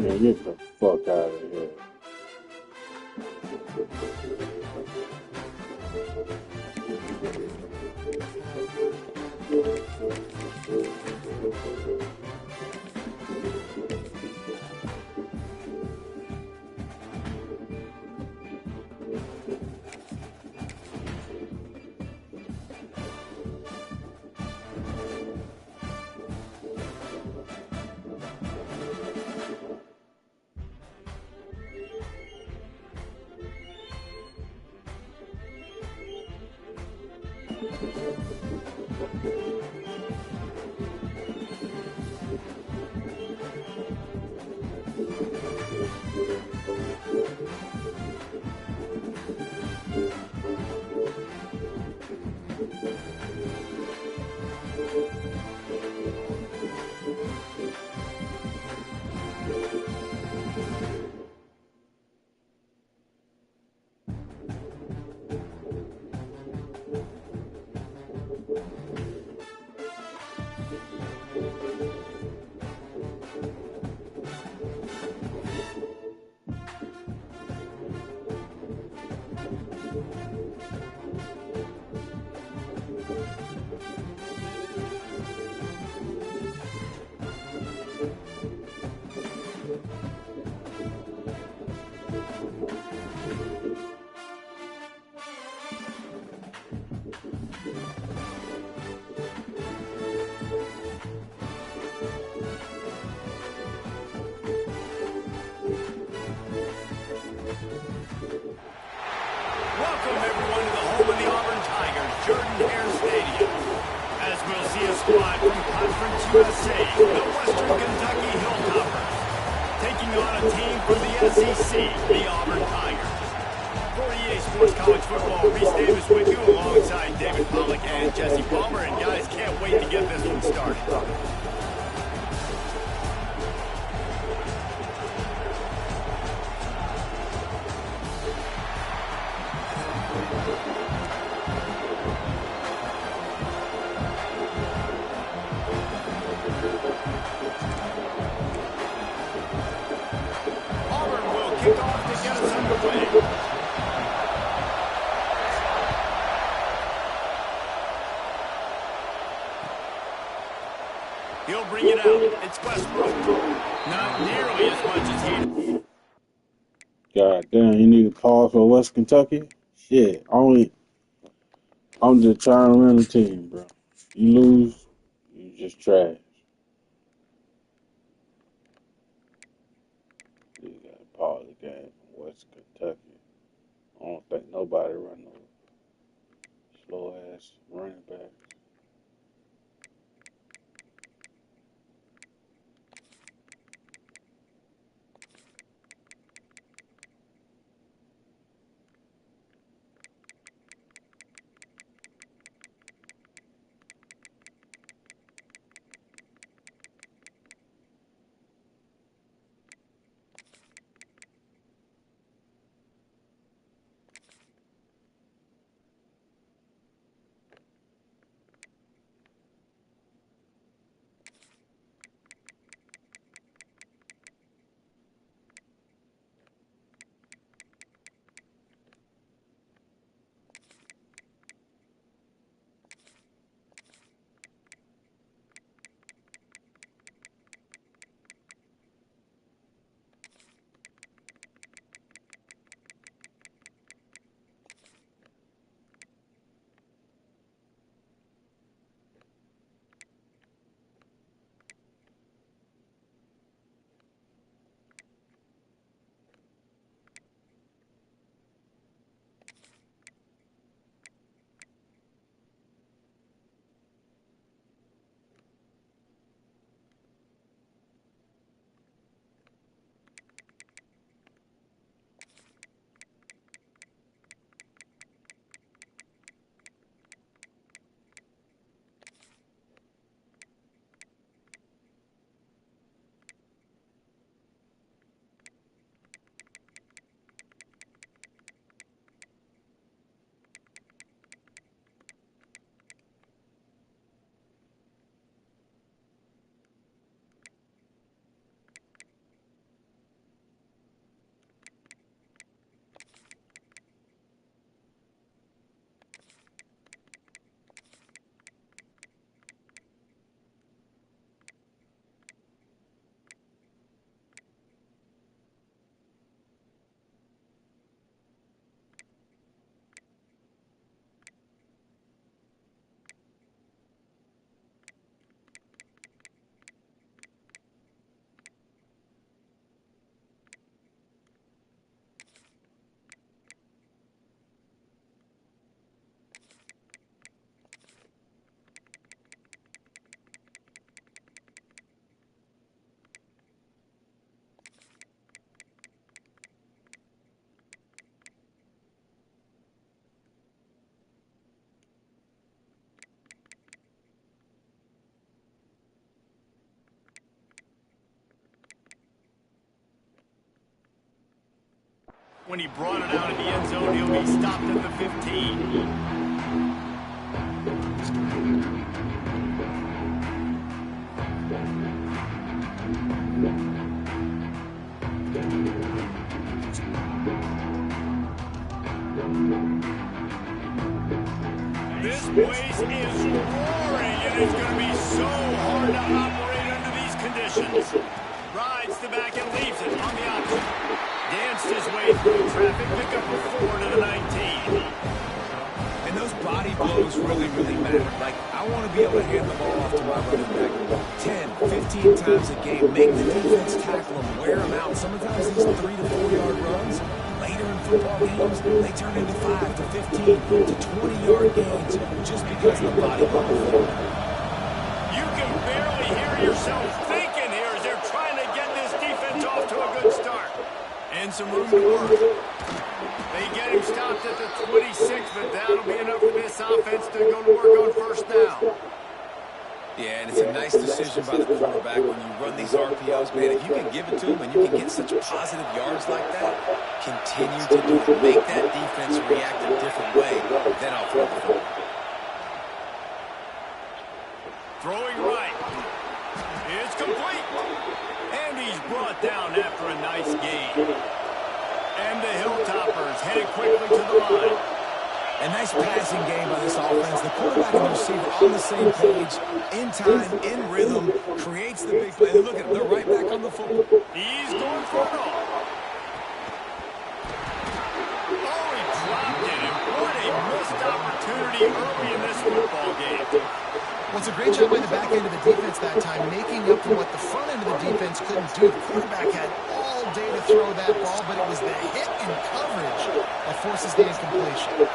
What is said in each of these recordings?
Man, get the fuck out of here. Welcome, everyone, to the home of the Auburn Tigers, Jordan-Hare Stadium. As we'll see a squad from Conference USA, the Western Kentucky Hilltoppers, taking on a team from the SEC, the Auburn Tigers. For EA Sports College Football, Reese Davis with you alongside David Pollack and Jesse Palmer. And guys, can't wait to get this one started. Kick off to get us underway. He'll bring it out. It's Westbrook. Not nearly as much as he... God damn, you need a call for West Kentucky? Shit, I'm just trying to run the team, bro. You lose, you just trash. You got to pause the game from West Kentucky. I don't think nobody run no slow ass running back. When he brought it out of the end zone, he'll be stopped at the 15. This place is roaring, and it's going to be so hard to operate under these conditions. Rides the back and leaves it on the option. Danced his way through traffic, pick up a 4 to the 19. And those body blows really, really matter. Like, I want to be able to hand the ball off to my running back 10, 15 times a game. Make the defense tackle them, wear them out. Sometimes these 3 to 4 yard runs, later in football games, they turn into 5 to 15 to 20-yard gains just because of the body blow. You can barely hear yourself thinking here as they're trying to get this defense off to a good start. And some room to work. They get him stopped at the 26, but that'll be enough for this offense to go to work on first down. Yeah, and it's a nice decision by the quarterback when you run these RPOs, man. If you can give it to him and you can get such positive yards like that, continue to do it. Make that defense react a different way, then I'll throw the football. Throwing right. It's complete. And he's brought down after a nice gain. And the Hilltoppers headed quickly to the line. A nice passing game by this offense. The quarterback and the receiver on the same page, in time, in rhythm, creates the big play. Look at them, they're right back on the football. He's going for it all. Oh, he dropped it. And what a missed opportunity early in this football game. Well, it's a great job by the back end of the defense that time, making up for what the front end of the defense couldn't do. The quarterback had all day to throw that ball, but it was the hit and coverage that forces the incompletion.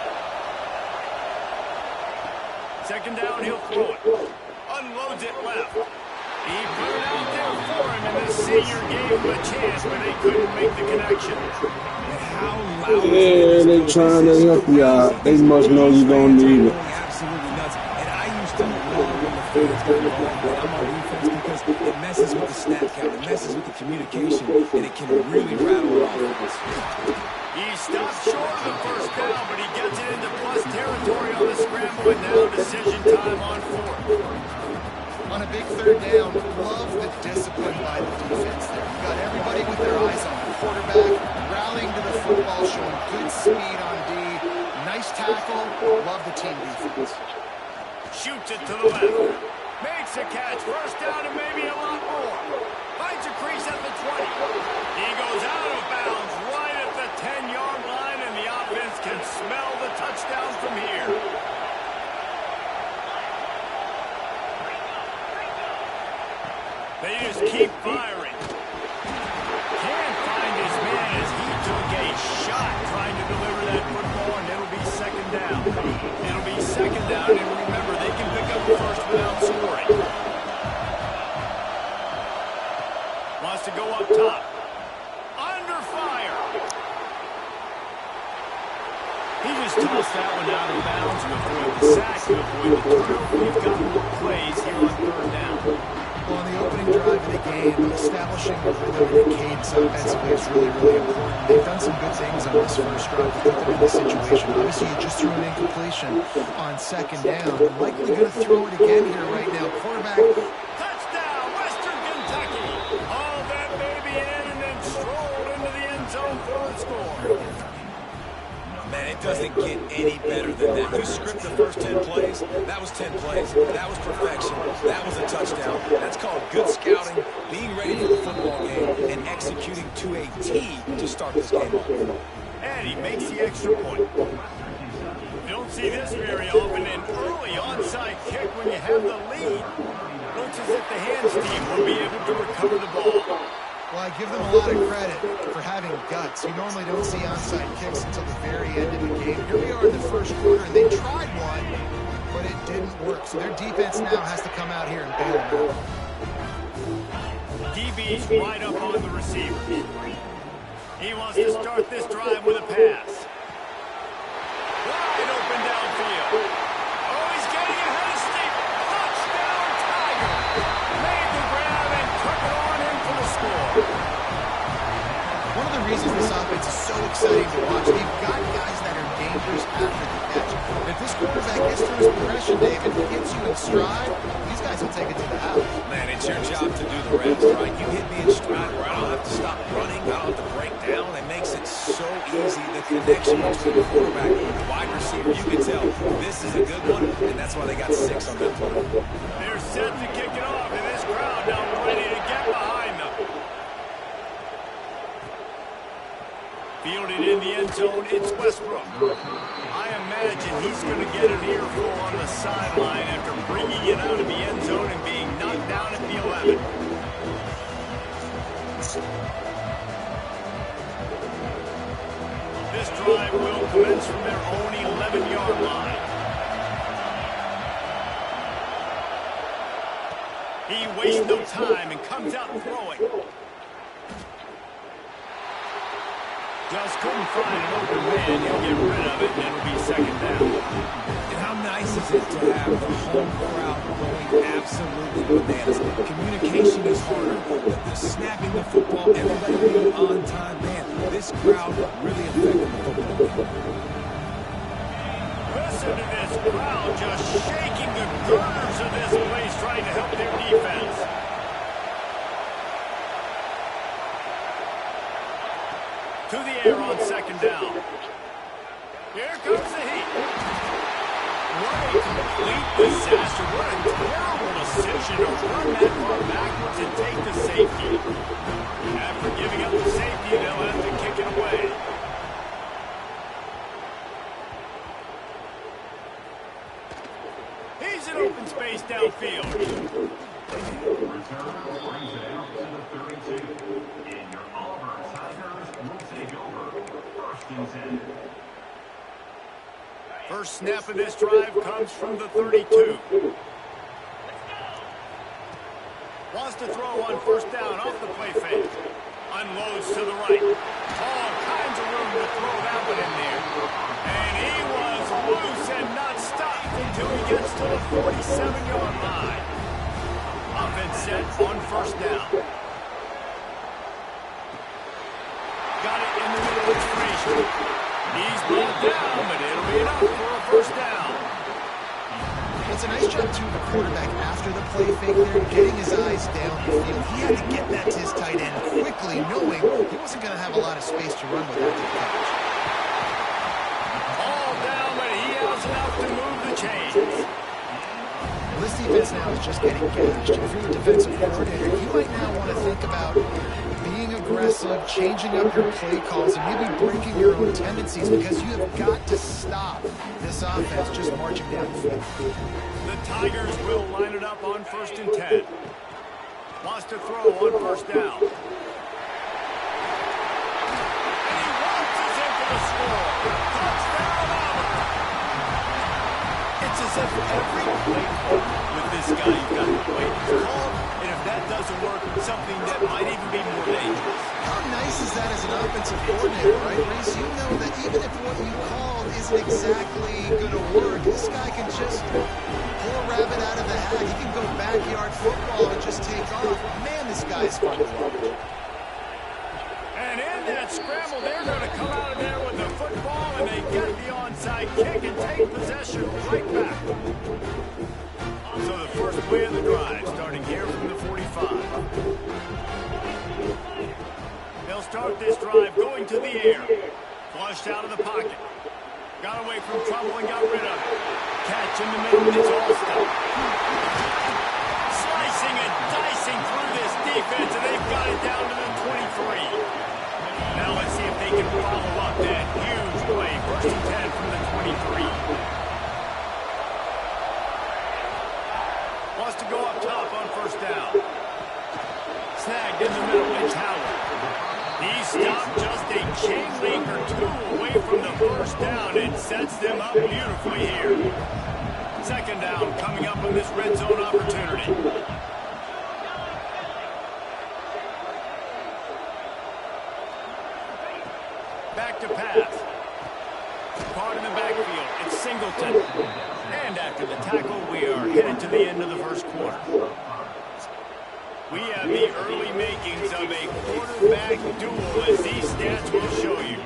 Second down, he'll throw it. Unloads it left. He put it out there for him, and the senior gave him a chance, but they couldn't make the connection. And how loud Yeah, they trying to help you out. They must know you don't need it. Absolutely nuts. And I used to love when the fans got involved when I'm on defense because it messes with the snap count, it messes with the communication, and it can really rattle an offense. He stopped short of the first down, but he gets it into plus territory on the scramble, and now decision time on fourth. On a big third down, love the discipline by the defense there. You got everybody with their eyes on the quarterback, rallying to the football, showing good speed on D. Nice tackle. Love the team defense. Shoots it to the left. Makes a catch. First down and maybe a lot more. Finds a crease at the 20. He goes out of bounds right at the 10-yard line, and the offense can smell the touchdown from here. They just keep firing. Can't find his man as he took a shot trying to deliver that football, and it'll be second down. It'll be second down, and remember, they can pick up the first without scoring. Wants to go up top. Under fire. He just tossed that one out of bounds to avoid the sack, to avoid the turnover. We've got more plays here on third down. Well, on the opening drive of the game, establishing the rhythm and the cadence offensively is really, really important. They've done some good things on this first drive to put them in this situation. Obviously, you just threw an incompletion on second down. They're likely going to throw it again here right now. Quarterback. Touchdown, Western Kentucky. Haul that baby in and then stroll into the end zone for the score. Man, it doesn't get any better than that. You script the first 10 plays, that was 10 plays. That was perfection. That was a touchdown. That's called good scouting, being ready for the football game, and executing to a T to start this game off. And he makes the extra point. You don't see this very often, an early onside kick when you have the lead. Looks as if the hands team will be able to recover the ball. Well, I give them a lot of credit for having guts. You normally don't see onside kicks until the very end of the game. Here we are in the first quarter, and they tried one, but it didn't work. So their defense now has to come out here and bail them out. DB's right up on the receiver. He wants to start this drive with a pass. Wide open downfield. Oh, he's getting ahead of Steve. Touchdown, Tiger. Made the grab and took it on in for the score. One of the reasons reasons this offense is so exciting to watch. They've got guys that are dangerous after the catch. And if this quarterback gets through his progression, David, hits you in stride, these guys will take it to the house. Man, it's your job to do the rest, right? You hit me in stride where I don't have to stop running, I don't have to break down. It makes it so easy. The connection between the quarterback and the wide receiver, you can tell this is a good one, and that's why they got 6 on that play. They're set to kick it off, and this crowd now ready to get behind them. Fielded in the end zone, it's Westbrook. I imagine he's going to get an earful on the sideline after bringing it out of the end zone and being knocked down at the 11. This drive will commence from their own 11-yard line. He wastes no time and comes out throwing. Just couldn't find an open man. He'll get rid of it, and it'll be second down. And how nice is it to have the home crowd going absolutely bananas? Communication is harder. The snapping the football, everybody being on time. Man, this crowd really affected the football game. Listen to this crowd just shaking the girders of this place, trying to help their defense. To the air on second down. Here comes the heat. What a complete disaster. What a terrible decision to run that far backwards and take the safety. After giving up the safety, they'll have to kick it away. He's in open space downfield. Return brings it out to the 32. And your Auburn Tigers will take over. First and 10. First snap of this drive comes from the 32. Wants to throw on first down off the play fake. Unloads to the right. All kinds of room to throw that one in there. And he was loose and not stopped until he gets to the 47-yard line. Offense set on first down. Got it in the middle of Frazier. He's brought down, but it'll be enough for a first down. It's a nice job, too, of the quarterback after the play fake there, getting his eyes down the field. He had to get that to his tight end quickly, knowing he wasn't going to have a lot of space to run with after the catch. All down, but he has enough to move the chains. Well, this defense now is just getting gashed. If you're a defensive coordinator, you might now want to think about being aggressive, changing up your play calls, and maybe breaking your own tendencies, because you have got to stop this offense just marching down the field. The Tigers will line it up on first and 10. Wants to throw on first down. And he launches in for the score. Touchdown, Auburn! It's as if every play with this guy, you've got to wait his call, and if that doesn't work, something that might even be more dangerous. How nice is that as an offensive coordinator, right, Reese? You know that even if what you called isn't exactly going to work, this guy can just pull a rabbit out of the hat. He can go backyard football and just take off. Man, this guy is fun to watch. And in that scramble, they're going to come out of there with the football, and they get the onside kick and take possession right back. So the first play of the drive, starting here from the 45. They'll start this drive going to the air. Flushed out of the pocket. Got away from trouble and got rid of it. Catch in the middle, it's all stopped. Slicing and dicing through this defense, and they've got it down to the 23. Now let's see if they can follow up that huge play. First and 10 from the 23. Wants to go up top on first down. Snagged in the middle, it's Howard. He stopped just a chain link or two away from the first down and sets them up beautifully here. Second down coming up on this red zone opportunity. Back to pass. Caught in the backfield. It's Singleton. And after the tackle, we are headed to the end of the first quarter. We have the early makings of a quarterback duel, as these stats will show you.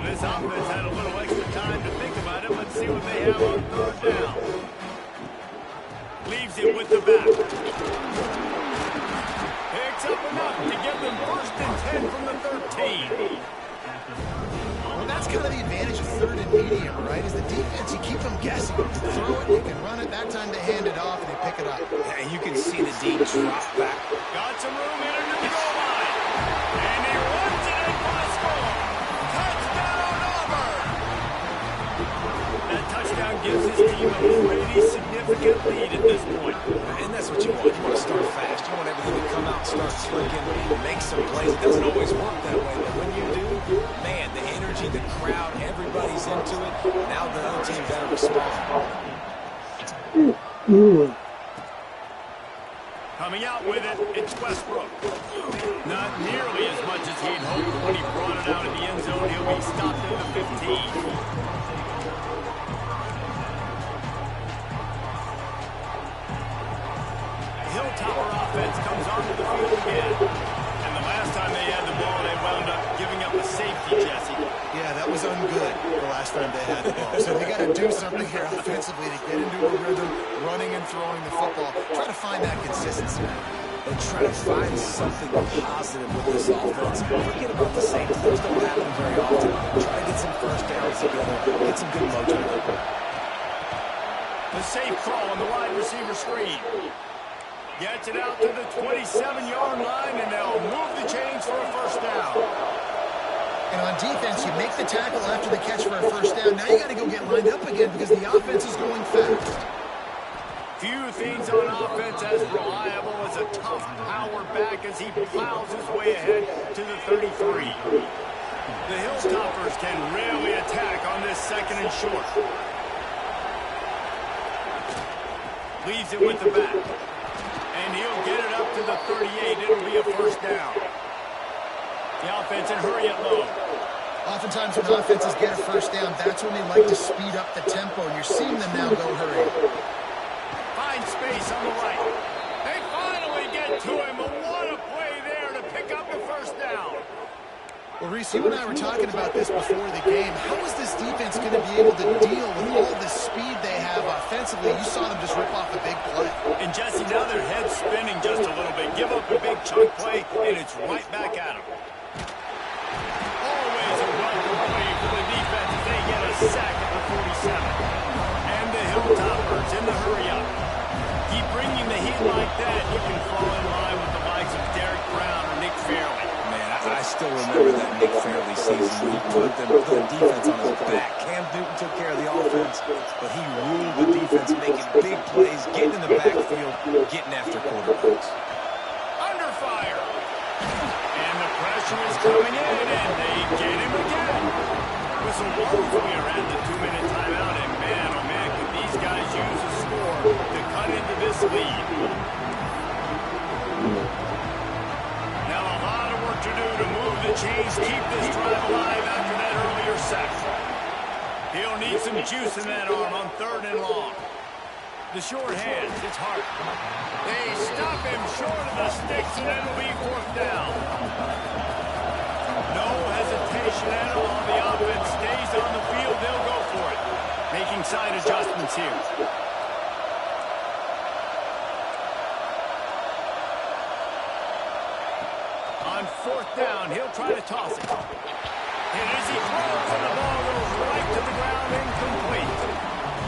This offense had a little extra time to think about it. Let's see what they have on third down. Leaves it with the back. Picks up enough to give them 1st and 10 from the 13. Well, that's kind of the advantage of 3rd and medium, right? Is the defense, you keep them guessing. You can throw it, you can run it. That time they hand it off and they pick it up. And you can see the D drop back. Got some room in under the goal line. And he runs it in for a score. Touchdown, Auburn! That touchdown gives his team a pretty significant lead at this point. And that's what you want. You want to start fast. You want everything to come out and start clicking, make some plays. It doesn't always work that way, but when you do, man, the energy, the crowd, everybody's into it. Now the other team better respond. Coming out with it, it's Westbrook. Not nearly as much as he'd hoped when he brought it out in the end zone. He'll be stopped at the 15. Hilltopper offense comes onto the field again. And the last time they had the ball, they wound up giving up a safety, Jesse. Yeah, that was ungood the last time they had the ball. So they got to do something here offensively to get into a rhythm, running and throwing the football. Try to find that consistency. And try to find something positive with this offense. Forget about the safety. Those don't happen very often. Try to get some first downs together. Get some good mojo. The safe call on the wide receiver screen. Gets it out to the 27-yard line, and they'll move the chains for a 1st down. And on defense, you make the tackle after the catch for a 1st down. Now you got to go get lined up again because the offense is going fast. Few things on offense as reliable as a tough power back as he plows his way ahead to the 33. The Hilltoppers can really attack on this 2nd and short. Leaves it with the back. And he'll get it up to the 38. It'll be a 1st down. The offense in hurry it low. Oftentimes when offenses get a 1st down, that's when they like to speed up the tempo. And you're seeing them now go hurry. Find space on the right. They finally get to him. But what a play there to pick up the 1st down. Well, Reese, you and I were talking about this before the game. How is this defense going to be able to deal with all the speed they have offensively? You saw them just rip off a big play. And Jesse, now their head's spinning just a little bit. Give up a big chunk play, and it's right back at them. Always a welcome play for the defense as they get a sack at the 47. And the Hilltoppers in the hurry-up. Keep bringing the heat like that, you can fall in line with the likes of Derek Brown or Nick Fairley. I still remember that Nick Fairley season when he put the defense on his back. Cam Newton took care of the offense, but he ruled the defense, making big plays, getting in the backfield, getting after quarterbacks. Under fire. And the pressure is coming in, and they get him again. Whistle blows. We are at the 2-minute timeout, and man, oh man, could these guys use a score to cut into this lead. To do to move the chains, keep this drive alive after that earlier sack. He'll need some juice in that arm on 3rd and long. The short hands, it's Hart. They stop him short of the sticks, and it'll be 4th down. No hesitation at all. The offense stays on the field. They'll go for it. Making side adjustments here. On 4th down, he'll try to toss it. And as he throws, and the ball goes right to the ground, incomplete.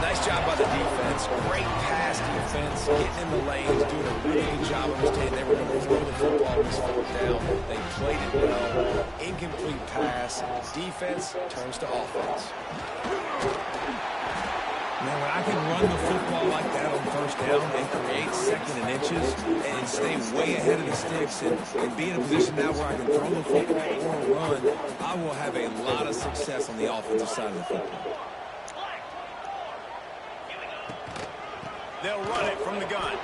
Nice job by the defense. Great pass defense, getting in the lanes, doing a really good job understanding they were going to throw the football on this 4th down. They played it well. Incomplete pass. Defense turns to offense. Man, when I can run the football like that on 1st down and create 2nd and inches and stay way ahead of the sticks and be in a position now where I can throw the football or run, I will have a lot of success on the offensive side of the football. They'll run it from the gun.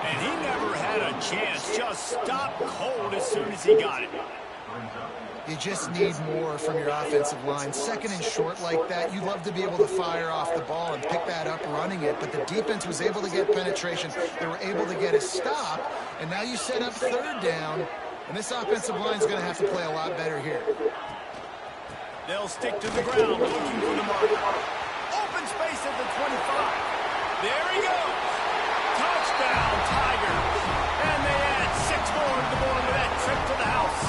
And he never had a chance. Just stopped cold as soon as he got it. You just need more from your offensive line. Second and short like that, you'd love to be able to fire off the ball and pick that up running it, but the defense was able to get penetration. They were able to get a stop, and now you set up third down, and this offensive line is going to have to play a lot better here. They'll stick to the ground looking for the marker. Open space at the 25. There he goes. Touchdown, Tigers. And they add 6 more to the board with that trip to the house.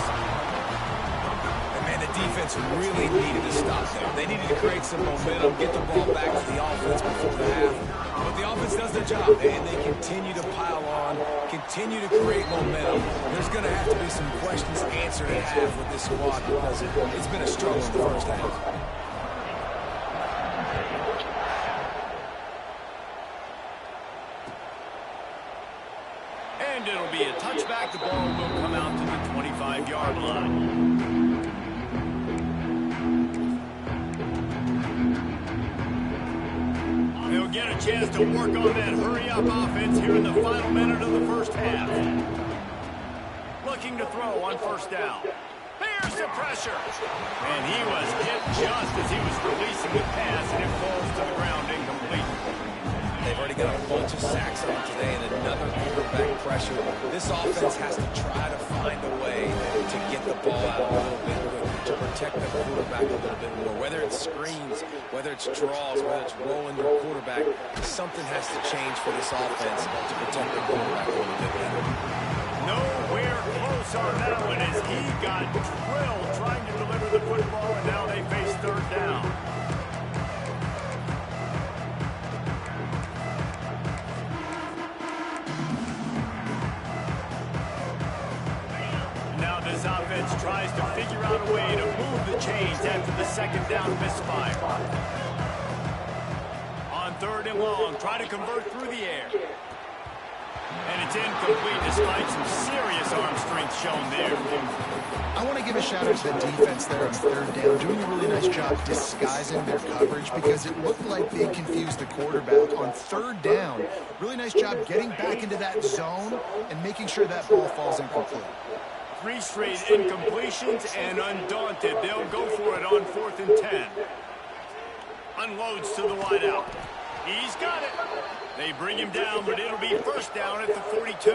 And man, the defense really needed to stop there. They needed to create some momentum, get the ball back to the offense before the half. But the offense does their job, and they continue to pile on, continue to create momentum. There's going to have to be some questions answered at half with this squad because it's been a struggle in the first half. And it'll be a touchback. The ball will come out to the 25-yard line. They'll get a chance to work on that hurry-up offense here in the final minute of the first half. Looking to throw on first down. Here's the pressure. And he was hit just as he was releasing the pass, and it falls to the ground incomplete. They've already got a bunch of sacks on today and another quarterback pressure. This offense has to try to find a way to get the ball out a little bit quicker, to protect the quarterback a little bit more. Whether it's screens, whether it's draws, whether it's rolling your quarterback, something has to change for this offense to protect the quarterback a little bit better. Nowhere close on that one as he got drilled trying to deliver the football, and now they face third down. Now this offense tries to figure out a way to move the chains after the second down misfire. On third and long, try to convert through the air. And it's incomplete despite some serious arm strength shown there. I want to give a shout out to the defense there on third down, doing a really nice job disguising their coverage because it looked like they confused the quarterback on third down. Really nice job getting back into that zone and making sure that ball falls incomplete. 3 straight incompletions, and undaunted, they'll go for it on 4th and 10. Unloads to the wideout. He's got it. They bring him down, but it'll be first down at the 42.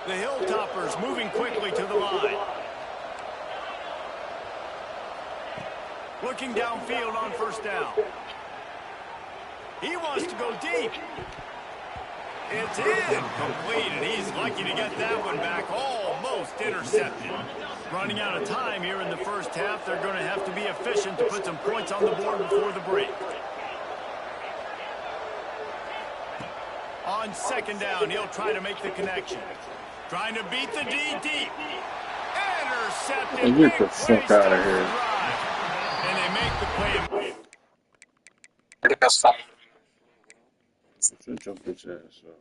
The Hilltoppers moving quickly to the line. Looking downfield on first down. He wants to go deep. It's incomplete, and he's lucky to get that one back, almost intercepted. Running out of time here in the first half, they're going to have to be efficient to put some points on the board before the break. On second down, he'll try to make the connection. Trying to beat the D deep. Intercepted. Get the fuck out of here. And they make the play. Shut your bitch ass up.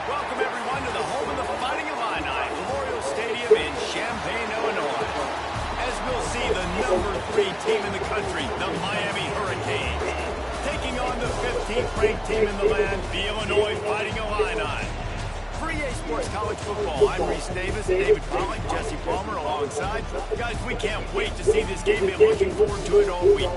Welcome, everyone, to the home of the Fighting Illini, Memorial Stadium in Champaign, Illinois. As we'll see, the number 3 team in the country, the Miami Hurricanes, taking on the 15th ranked team in the land, the Illinois Fighting Illini. For EA Sports College Football, I'm Reese Davis, David Pollock, Jesse Palmer alongside. Guys, we can't wait to see this game. Been looking forward to it all week.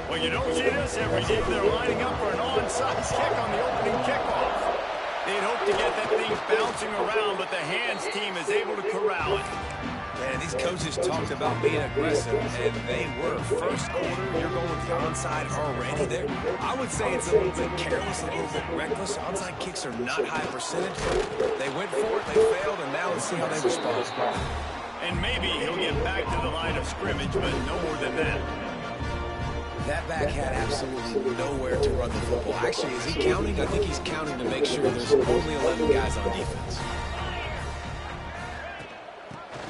Well, you don't see this every day. They're lining up for an onside kick on the opening kickoff. They'd hope to get that thing bouncing around, but the hands team is able to corral it. Man, these coaches talked about being aggressive, and they were. First quarter, you're going with the onside already there. I would say it's a little bit careless, a little bit reckless. Onside kicks are not high percentage. They went for it, they failed, and now let's see how they respond. And maybe he'll get back to the line of scrimmage, but no more than that. That back had absolutely nowhere to run the football. Actually, is he counting? I think he's counting to make sure there's only 11 guys on defense.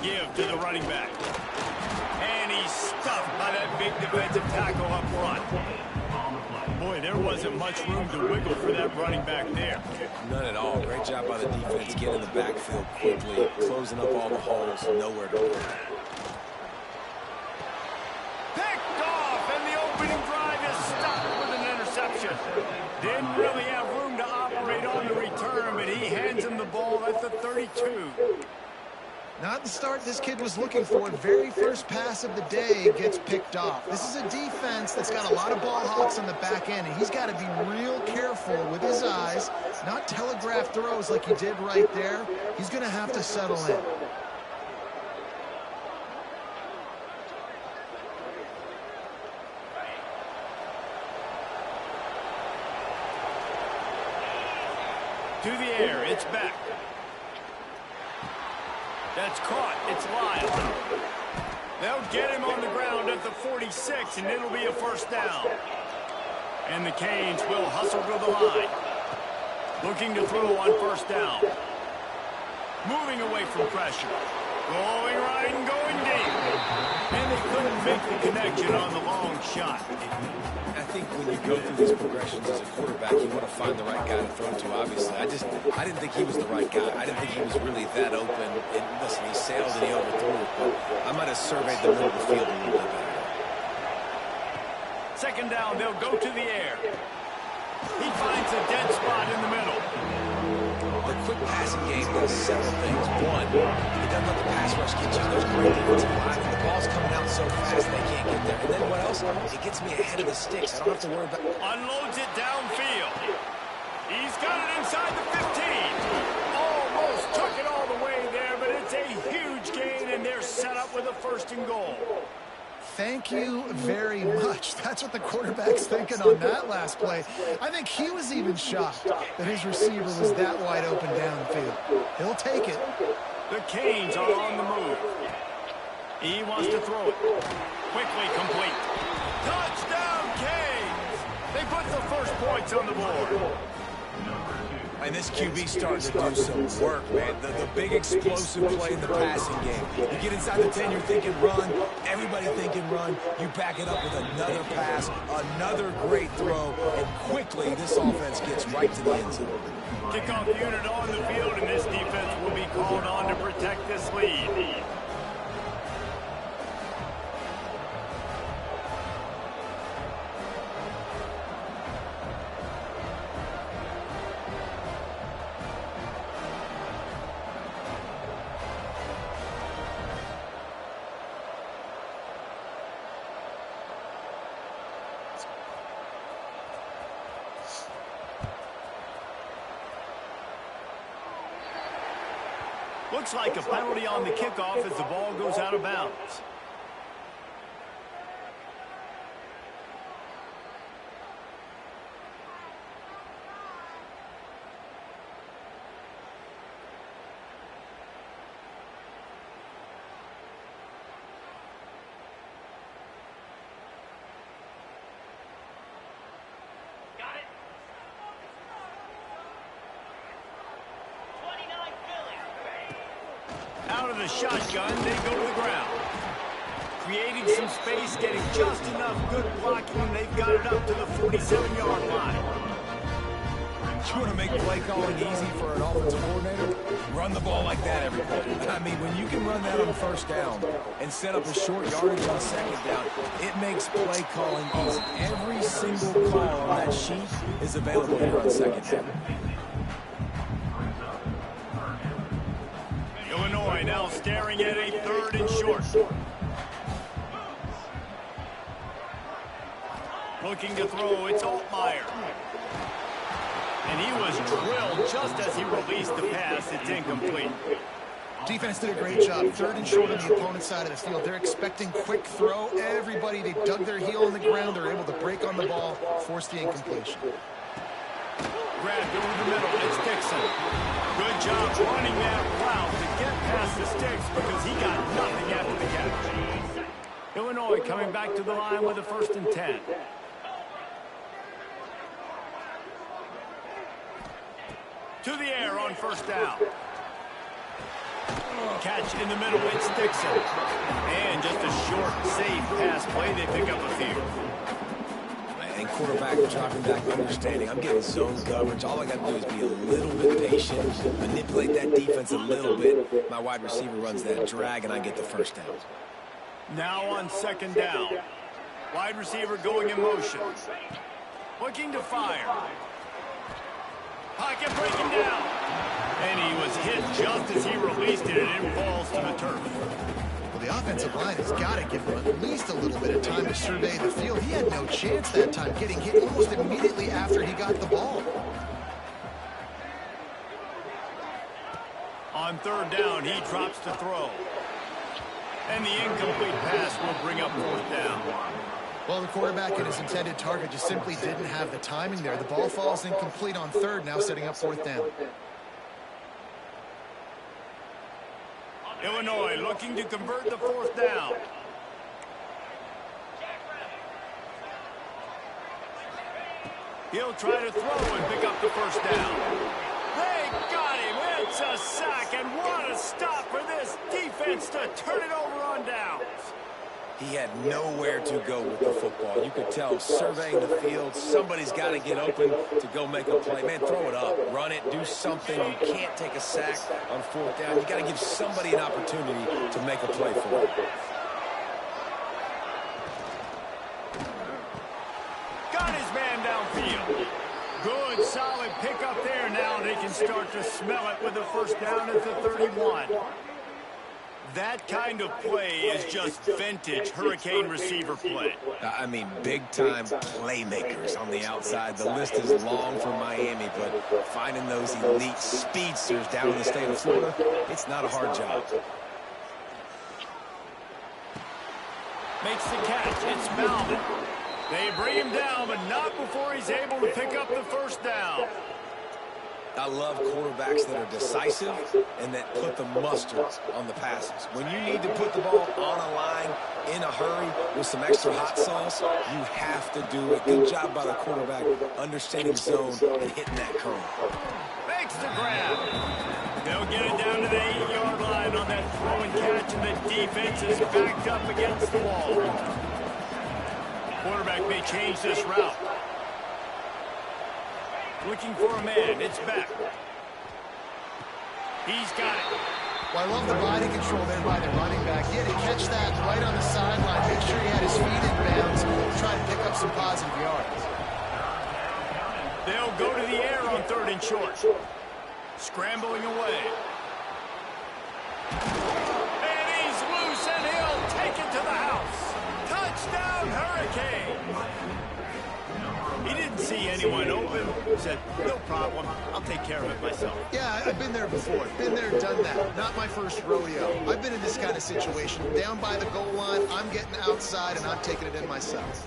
Give to the running back. And he's stuffed by that big defensive tackle up front. Boy, there wasn't much room to wiggle for that running back there. None at all. Great job by the defense getting the backfield quickly, closing up all the holes, nowhere to go. Picked off, and the opening drive is stopped with an interception. Didn't really have room to operate on the return, but he hands him the ball at the 32. Not the start this kid was looking for. Very first pass of the day gets picked off. This is a defense that's got a lot of ball hawks on the back end, and he's got to be real careful with his eyes, not telegraph throws like he did right there. He's going to have to settle in. To the air, it's back. That's caught. It's Lyle. They'll get him on the ground at the 46, and it'll be a first down. And the Canes will hustle to the line. Looking to throw on first down. Moving away from pressure. Going right and going deep. And they couldn't make the connection on the long shot. I think when you go through these progressions as a quarterback, you want to find the right guy to throw to, obviously. I didn't think he was the right guy. I didn't think he was really that open. And listen, he sailed and he overthrew it, but I might have surveyed the middle of the field a little bit better. Second down, they'll go to the air. He finds a dead spot in the middle. The quick passing game does several things. One, it doesn't let the pass rush get you those great defensive linemen. The ball's coming out so fast they can't get there. And then what else? It gets me ahead of the sticks. I don't have to worry about... Unloads it downfield. He's got it inside the 15. Almost took it all the way there, but it's a huge gain, and they're set up with a first and goal. Thank you very much. That's what the quarterback's thinking on that last play. I think he was even shocked that his receiver was that wide open downfield. He'll take it. The Canes are on the move. He wants to throw it. Quickly complete. Touchdown, Canes! They put the first points on the board. And this QB starting to do some work, man. The big explosive play in the passing game. You get inside the 10, you're thinking run. Everybody thinking run. You back it up with another pass, another great throw, and quickly this offense gets right to the end zone. Kickoff unit on the field, and this defense will be called on to protect this lead. Looks like a penalty on the kickoff as the ball goes out of bounds. Out of the shotgun, they go to the ground. Creating some space, getting just enough good blocking, and they've got it up to the 47-yard line. You want to make play calling easy for an offensive coordinator? Run the ball like that every play. I mean, when you can run that on first down and set up a short yardage on second down, it makes play calling easy. Every single call on that sheet is available here on second down. Illinois now staring at a third and short. Looking to throw, it's Altmaier. And he was drilled just as he released the pass. It's incomplete. Defense did a great job. 3rd and short on the opponent's side of the field. They're expecting quick throw. Everybody, they dug their heel on the ground. They're able to break on the ball, force the incompletion. Grabbed over the middle. It's Dixon. Good job running that route to get past the sticks because he got nothing after the catch. Illinois coming back to the line with a 1st and 10. To the air on 1st down. Catch in the middle, it's Dixon. And just a short, safe pass play, they pick up a few. And quarterback dropping back, understanding. I'm getting zone coverage. All I got to do is be a little bit patient, manipulate that defense a little bit. My wide receiver runs that drag, and I get the 1st down. Now on 2nd down. Wide receiver going in motion. Looking to fire. Pocket breaking down. And he was hit just as he released it, and it falls to the turf. Well, the offensive line has got to give him at least a little bit of time to survey the field. He had no chance that time, getting hit almost immediately after he got the ball. On 3rd down, he drops to throw. And the incomplete pass will bring up 4th down. Well, the quarterback and his intended target just simply didn't have the timing there. The ball falls incomplete on 3rd, now setting up 4th down. Illinois looking to convert the 4th down. He'll try to throw and pick up the 1st down. They got him. It's a sack, and what a stop for this defense to turn it over on downs. He had nowhere to go with the football. You could tell surveying the field, somebody's got to get open to go make a play. Man, throw it up, run it, do something. You can't take a sack on 4th down. You got to give somebody an opportunity to make a play for it. Got his man downfield. Good, solid pickup there. Now they can start to smell it with the 1st down at the 31. That kind of play is just vintage Hurricane receiver play. I mean, big-time playmakers on the outside. The list is long for Miami, but finding those elite speedsters down in the state of Florida, it's not a hard job. Makes the catch. It's Malvin. They bring him down, but not before he's able to pick up the 1st down. I love quarterbacks that are decisive and that put the mustard on the passes. When you need to put the ball on a line in a hurry with some extra hot sauce, you have to do it. Good job by the quarterback understanding zone and hitting that curl. Makes the grab. They'll get it down to the 8-yard line on that throw and catch, and the defense is backed up against the wall. Quarterback may change this route. Looking for a man. It's back. He's got it. Well, I love the body control there by the running back. He had to catch that right on the sideline. Make sure he had his feet in bounds to try to pick up some positive yards. They'll go to the air on 3rd and short. Scrambling away. And he's loose, and he'll take it to the house. Touchdown, Hurricane. He didn't see anyone open. He said, no problem. I'll take care of it myself. Yeah, I've been there before. Been there, done that. Not my first rodeo. I've been in this kind of situation. Down by the goal line, I'm getting outside, and I'm taking it in myself.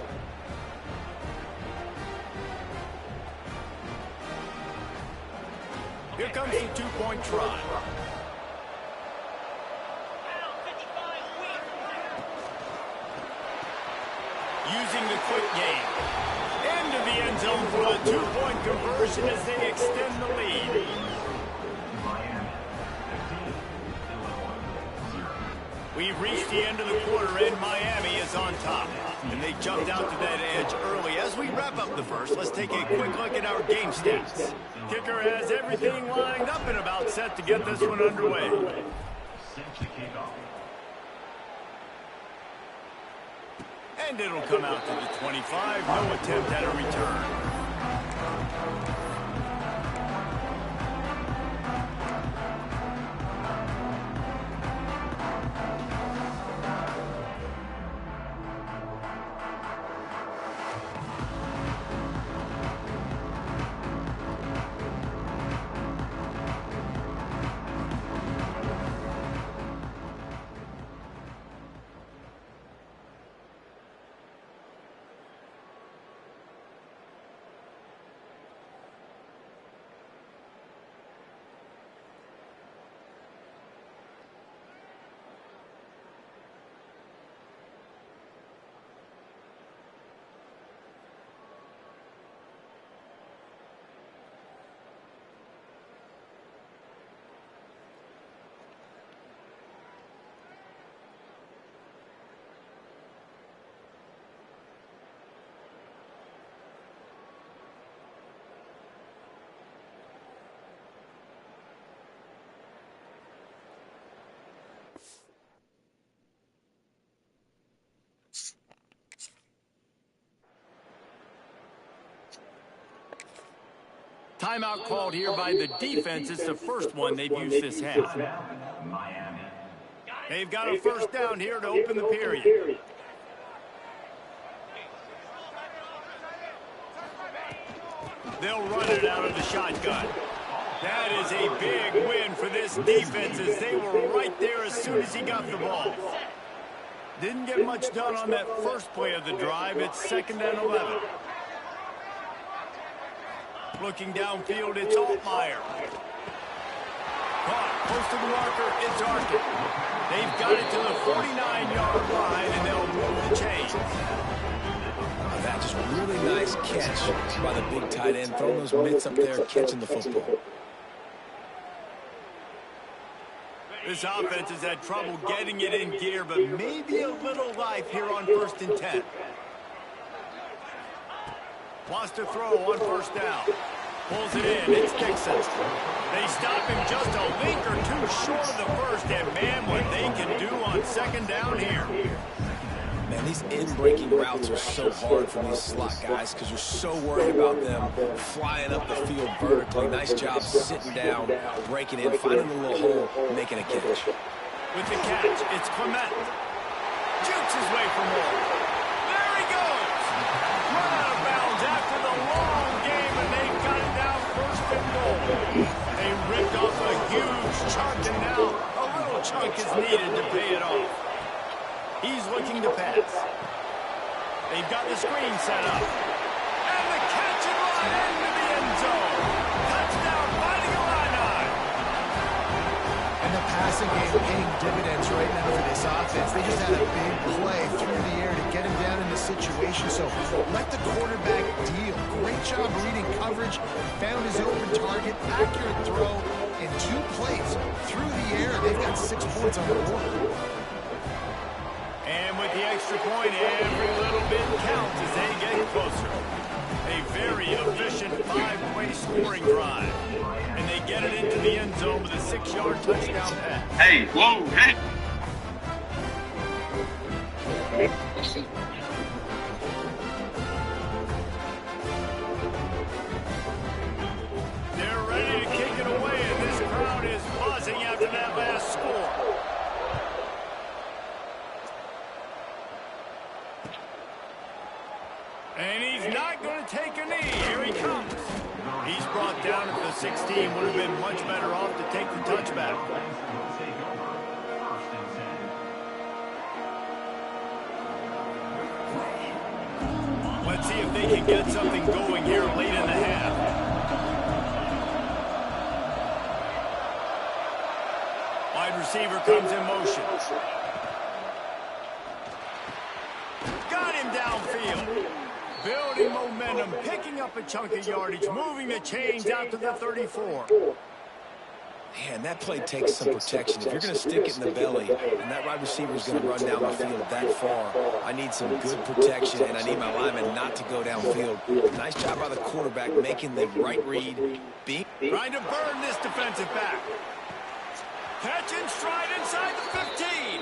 Here comes the 2-point try. Using the quick game. Into the end zone for a 2-point conversion as they extend the lead. We've reached the end of the quarter, and Miami is on top. And they jumped out to that edge early. As we wrap up the first, let's take a quick look at our game stats. Kicker has everything lined up and about set to get this one underway. And it'll come out to the 25. No attempt at a return. Timeout called here by the defense. It's the first one they've used this half. Miami. They've got a first down here to open the period. They'll run it out of the shotgun. That is a big win for this defense as they were right there as soon as he got the ball. Didn't get much done on that first play of the drive. It's 2nd and 11. Looking downfield, it's Altmaier. Caught, close to the marker, it's Arkin. They've got it to the 49-yard line, and they'll move the chains. That just really nice catch by the big tight end. Throwing those mitts up there, catching the football. This offense has had trouble getting it in gear, but maybe a little life here on 1st and 10. Wants to throw on 1st down. Pulls it in. It's Dixon. They stop him just a link or two short of the first, and man, what they can do on 2nd down here. Man, these in-breaking routes are so hard for these slot guys because you're so worried about them flying up the field vertically. Nice job sitting down, breaking in, finding a little hole, making a catch. With the catch, it's Clement. Jukes his way for more. There he goes. Run out of bounds after the long game, and they've got it down 1st and goal. They ripped off a huge chunk, and now a little chunk is needed to pay it off. He's looking to pass. They've got the screen set up. And the catch and run into the end zone. Touchdown, Fighting Illini. And the passing game paying dividends right now for this offense. They just had a big play through the air to get him down in the situation. So let the quarterback deal. Great job reading coverage. Found his open target. Accurate throw. In 2 plays through the air. They've got 6 points on the board. And with the extra point, every little bit counts as they get closer. A very efficient 5-play scoring drive. And they get it into the end zone with a 6-yard touchdown pass. Hey, whoa, hey. They're ready to kick it away, and this crowd is buzzing after that last score. And he's not going to take a knee. Here he comes. He's brought down at the 16. Would have been much better off to take the touchback. Let's see if they can get something going here late in the half. Wide receiver comes in motion. Got him downfield. Building momentum, picking up a chunk of yardage, moving the chains out to the 34. Man, that play takes some protection. If you're going to stick it in the belly and that wide receiver is going to run down the field that far, I need some good protection, and I need my lineman not to go downfield. Nice job by the quarterback making the right read. Trying to burn this defensive back. Catch and stride inside the 15.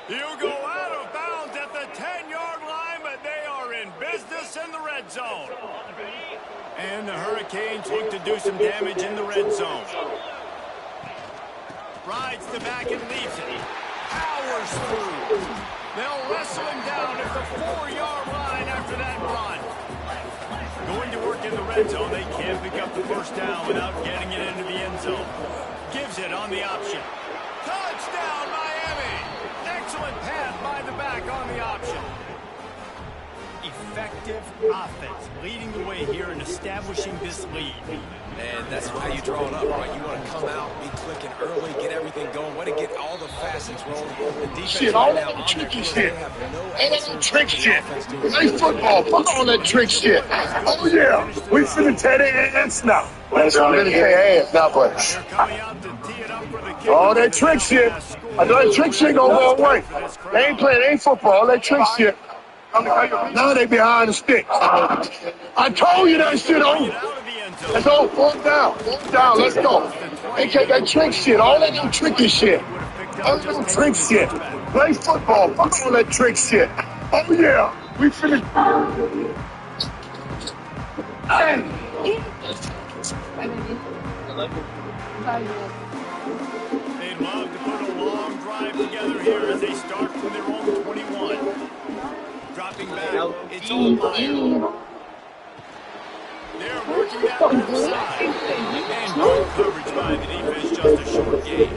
He'll go out of bounds at the 10-yard line, but they are in business in the red zone. And the Hurricanes look to do some damage in the red zone. Rides the back and leaves it. Powers through. They'll wrestle him down at the 4-yard line after that run. Going to work in the red zone. They can't pick up the first down without getting it into the end zone. Gives it on the option. Touchdown, Miami! Excellent pass by the back on the option. Effective offense leading the way here and establishing this lead. And that's how you draw it up, right? You want to come out, be clicking early, get everything going, want to get all the facets rolling. The defense Shit, right all now that on tricky their shit. have no All that answer. trick shit. Offense doing Play football. Fuck all that trick shit. Oh, yeah. We finna tear their ass now. Let's really tear their ass now, but They're coming out to tee it up for the kick. all that trick shit. I know that trick shit gonna go away. They ain't playing, they ain't football. All that trick shit. Now they behind the stick. I told you that shit on. Let's go. Fall down. Fall down. Let's go. They take that trick shit. All that little tricky shit. All that little trick shit. Play football. Fuck all that trick shit. Oh, yeah. We finished. Hey. They'd love to put a long drive together here as they start from their own 21. Dropping back, it's all Meyer. They're working that left side. And good coverage by the defense, just a short gain.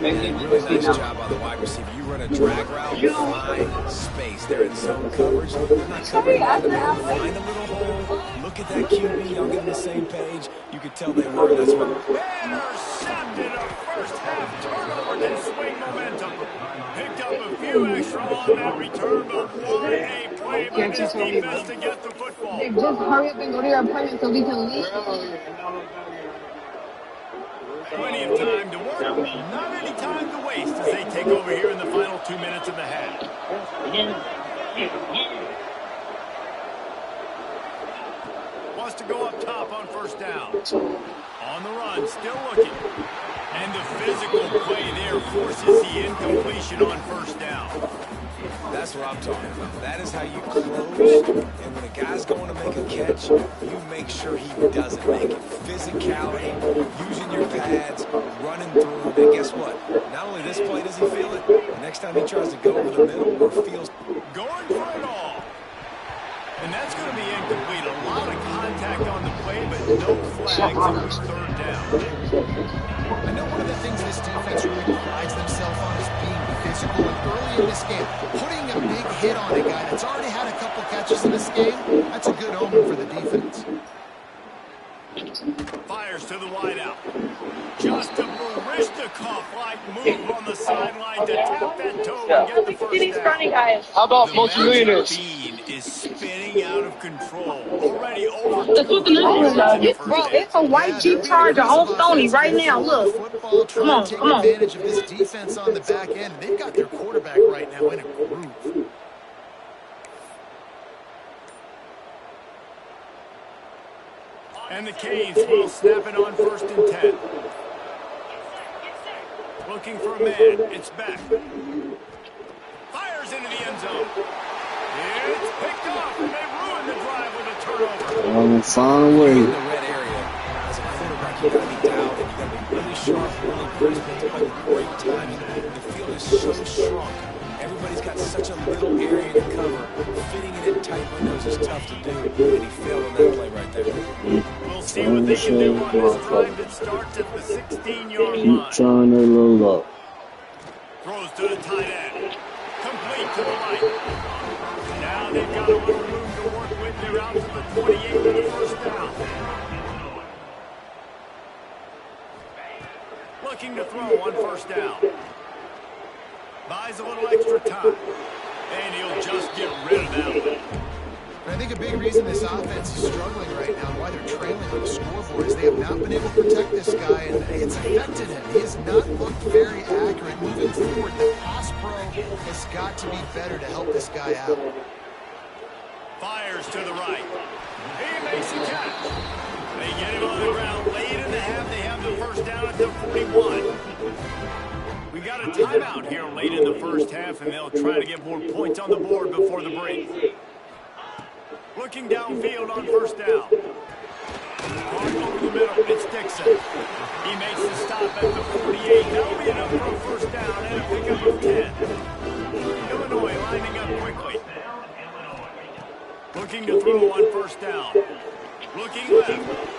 Really nice job by the wide receiver. You run a drag route, find space. They're in zone coverage. They're not covering by the middle. Find a little hole. Look at that QB. Y'all get on the same page. You could tell they were. That's what. Intercepted a first-half turnover can swing momentum. Picked up a few extra on that return, but what a play by this defense to get the football. Just hurry up and go to your appointment so we can leave. Plenty of time to work, not any time to waste as they take over here in the final 2 minutes of the half. Wants to go up top on first down. On the run, still looking. And the physical play there forces the incompletion on first down. That's what I'm talking about. That is how you close. And when a guy's going to make a catch, you make sure he doesn't make it. Physicality, using your pads, running through. And guess what? Not only this play does he feel it, the next time he tries to go over the middle or feels. Going for it all. And that's going to be incomplete. A lot of contact on the play, but no flags on third down. I know one of the things this defense really prides themselves on is being physical. And early in this game, putting a big hit on a guy that's already had a couple catches in this game, that's a good omen for the defense. Fires to the wideout. Just a Barishnikov-like move on the sideline to tap that toe and get the first down. How about multi-millionaires? The machine is spinning out of control. Already over. Bro, it's a white Jeep Charger on Stony right now. Look. Come on, come on. Advantage of this defense on the back end. They've got their quarterback right now in a groove. And the Canes will snap it on 1st and 10. Looking for a man. It's back. Fires into the end zone. It's picked off, and they ruin the drive with a turnover. Find a way. In the red area, as a quarterback, you got to be down, and you got to be really sharp, really crisp, and have great timing. The field is so shrunk. Everybody's got such a little area to cover. Fitting it in tight windows is tough to do, and he failed on that play right there. We'll see what they can do on this drive that starts at the 16-yard line. Keep trying to load up. Throws to the tight end. Complete to the right. Now they've got a little room to work with. They're out to the 28 with the first down. Looking to throw on first down. Buys a little extra time. And he'll just get rid of that one. I think a big reason this offense is struggling right now, why they're trailing on the scoreboard, is they have not been able to protect this guy, and it's affected him. He has not looked very accurate moving forward. The pass pro has got to be better to help this guy out. Fires to the right. He makes a catch. They get him on the ground late in the half. They have the first down at the 41. We got a timeout here late in the first half, and they'll try to get more points on the board before the break. Looking downfield on first down. Over the middle, it's Dixon. He makes the stop at the 48. That'll be enough for a first down and a pickup of 10. Illinois lining up quickly. Looking to throw on first down. Looking left.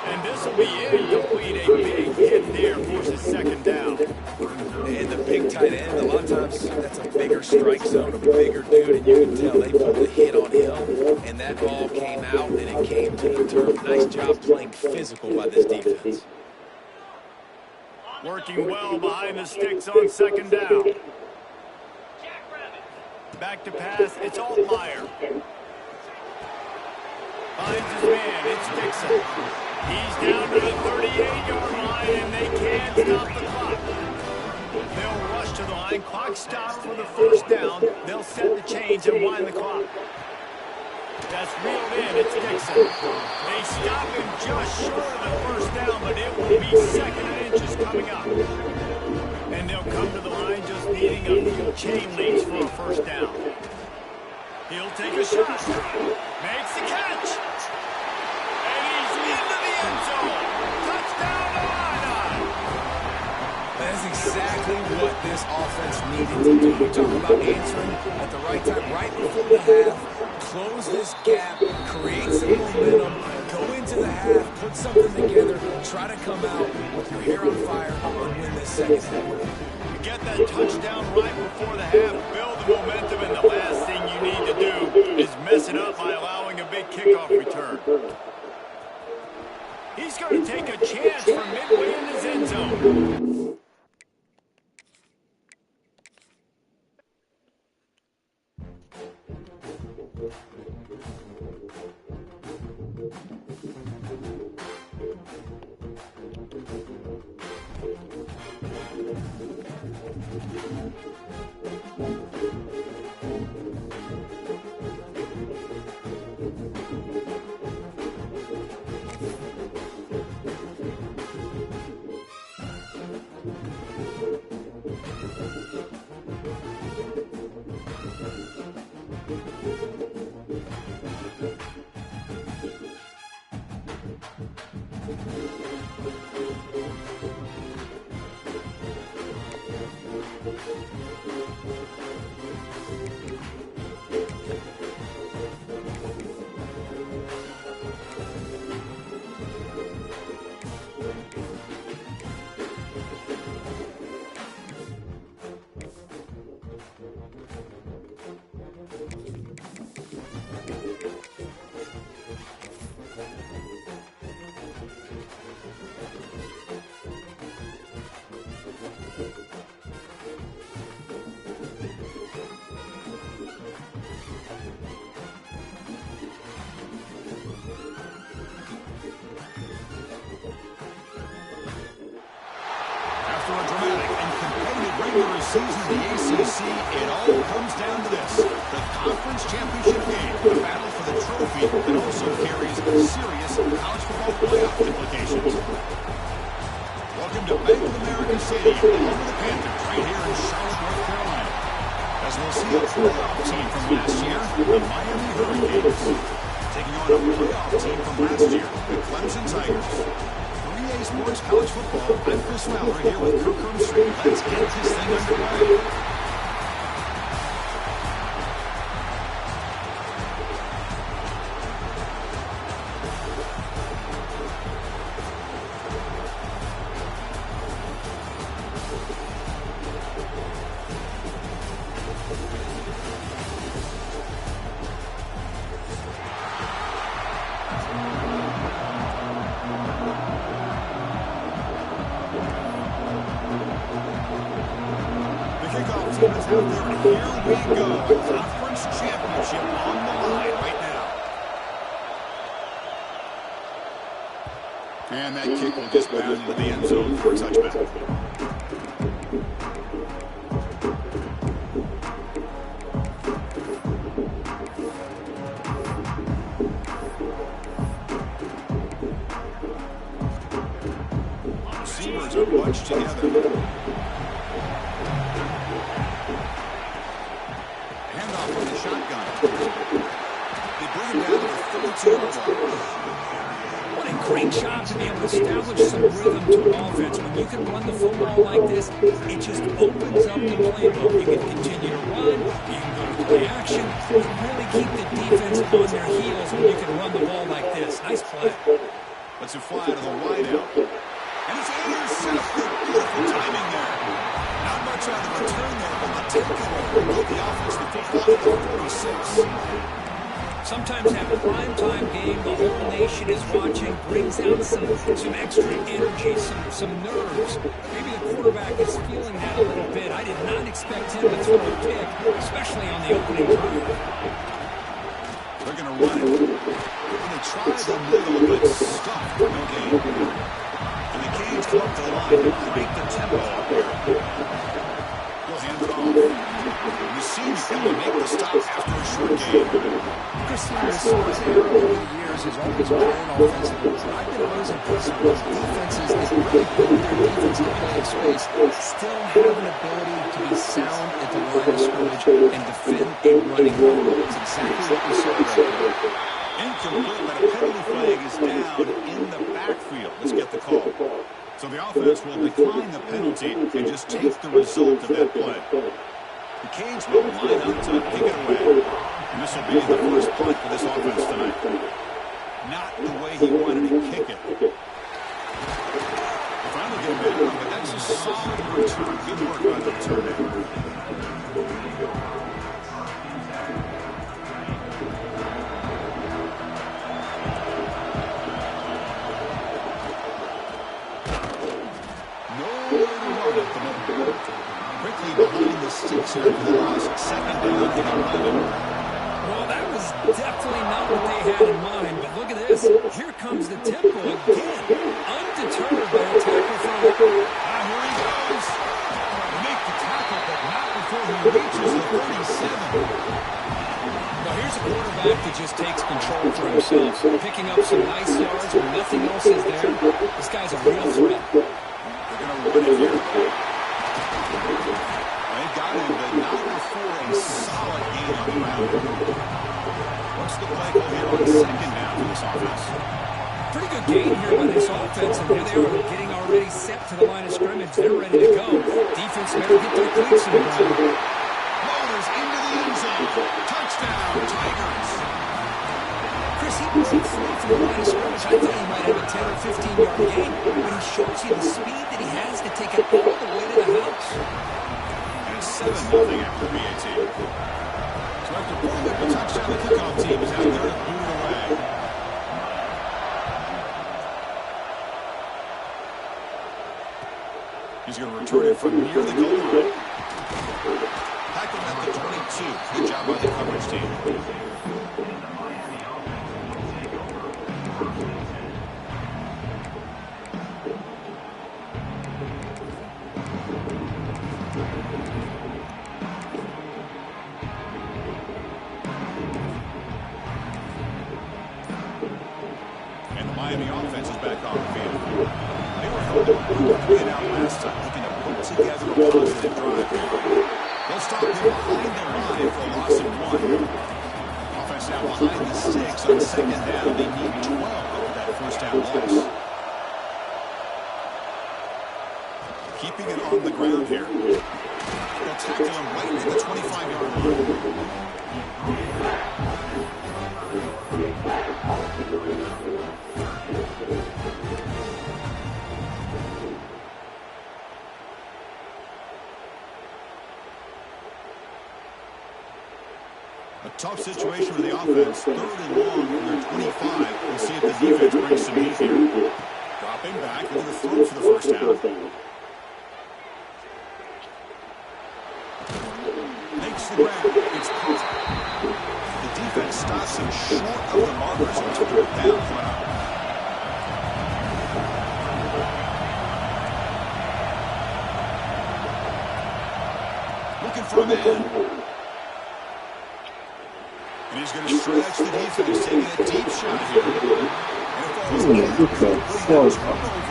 And this will be incomplete. A big hit there forces second down. And the big tight end, a lot of times that's a bigger strike zone, a bigger dude, and you can tell they put the hit on him, and that ball came out, and it came to the turf. Nice job playing physical by this defense. Working well behind the sticks on second down. Back to pass, it's Altmaier. Finds his man, it's Dixon. He's down to the 38-yard line, and they can't stop the clock. They'll rush to the line. Clock stops for the first down. They'll set the chains and wind the clock. That's reeled in. It's Dixon. They stop him just short of the first down, but it will be second and inches coming up. And they'll come to the line just needing a few chain links for a first down. He'll take a shot. Makes the catch. And he's in the exactly what this offense needed to do. You talk about answering at the right time, right before the half, close this gap, create some momentum, go into the half, put something together, try to come out with your hair on fire and win this second half. You get that touchdown right before the half, build the momentum, and the last thing you need to do is mess it up by allowing a big kickoff return. He's going to take a chance from midway in his end zone. After a dramatic and competitive regular season in the ACC, it all comes down to this: the conference championship game, a battle for the trophy that also carries serious college football playoff implications. Welcome to Bank of America Stadium, home of the Panthers, right here in Charlotte, North Carolina. As we'll see a playoff team from last year, the Miami Hurricanes, taking on a playoff team from last year, the Clemson Tigers. BTA Sports College Football. I'm Chris Weller here with Kirk Hermstreet. Let's get this thing underway. Kickoff team is out there, and here we go. A conference championship on the line right now. And that kick will just bound into the end zone for a touchback. Receivers are bunched together. Handoff from the shotgun. They bring him down to the 32-yard line. What a great job to be able to establish some rhythm to an offense. When you can run the football like this, it just opens up the playbook. You can continue to run, you can go to play action, you can really keep the defense on their heels when you can run the ball like this. Nice play. Lets it fly to the wideout. And it's intercepted. Beautiful timing there. Not much on the return there, but the takeover with the offense the football to the 46. Sometimes that primetime game, the whole nation is watching, brings out some extra energy, some nerves. Maybe the quarterback is feeling that a little bit. I did not expect him to throw a pick, especially on the opening drive. They're going to run it. And they try the middle, but stuffed for no gain. And the Canes come up to the line to crank the tempo up here. He'll hand it off. We've seen him make the stop after a short game. Chris Lewis over the years has always been an offensive player. I've been always impressed with defenses that really put their defensive play in space, still have an ability to be sound at the line of scrimmage and defend a running game. It's exactly what we saw right there. Incomplete, but a penalty flag is down in the backfield. Let's get the call. So the offense will decline the penalty and just take the result of that play. The Canes will line up to kick it away. And this will be the first punt for this offense tonight. Not the way he wanted to kick it. Finally get him down, but that's a solid return. Good work on the return there. Quickly behind the sticks here for the loss. Second down and 11. Well, that was definitely not what they had in mind, but look at this. Here comes the tempo again. Undeterred by a tackle from the... Here he goes. Make the tackle, but not before he reaches the 37. Now, here's a quarterback that just takes control for himself. Picking up some nice yards when nothing else is there. This guy's a real threat. They're going to run it here. They got him, but not before a solid gain on the ground. What's the play call here on second down for this offense? Pretty good gain here by this offense, and here they are getting already set to the line of scrimmage. They're ready to go. Defense better get their cleats in the ground. Loaders into the end zone. Touchdown, Tigers. Chris, he broke free from the line of scrimmage. I thought he might have a 10 or 15-yard gain, but he shows you the speed that he has to take it all the way to the house. And it's 7-0 after BAT. So after pulling up the touchdown, the kickoff team is out there to boot it away. He's going to return it from near the goal line. Tackled at the 22. Good job by the coverage team. And the Miami offense is back on the field. They were held to 1-3 out last time, looking to put together a positive drive here. They'll stop him behind the line for a loss of 1. Offense now behind the 6 on second down. They need 12 after that first down loss. Keeping it on the ground here. They'll tackle him right at the 25-yard line. A tough situation for the offense. 3rd and long from their 25. We'll see if the defense brings some heat here. Dropping back into the throw for the first down. Makes the grab. It's caught. The defense stops him short of the markers and took him down coming up. Looking for a man. And he's going to stretch the defense, taking a deep shot here. And it falls in. Turnover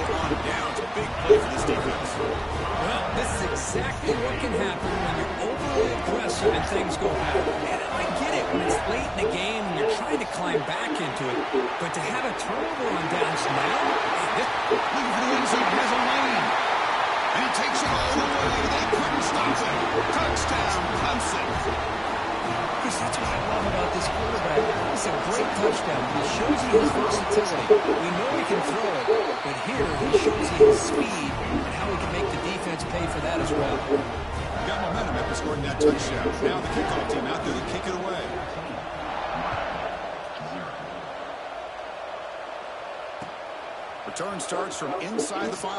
on down. It's a big play for this defense. Well, this is exactly what can happen when you're overly aggressive and things go bad. And I get it when it's late in the game and you're trying to climb back into it. But to have a turnover on downs now, Looking for the end zone, has a lane. And he takes it all the way. They couldn't stop him. Touchdown, Clemson. Chris, that's what I love about this quarterback. It's a great touchdown. He shows you his versatility. We know he can throw it, but here he shows you his speed and how he can make the defense pay for that as well. Got momentum after scoring that touchdown. Now the kickoff team out there to kick it away. Return starts from inside the 5.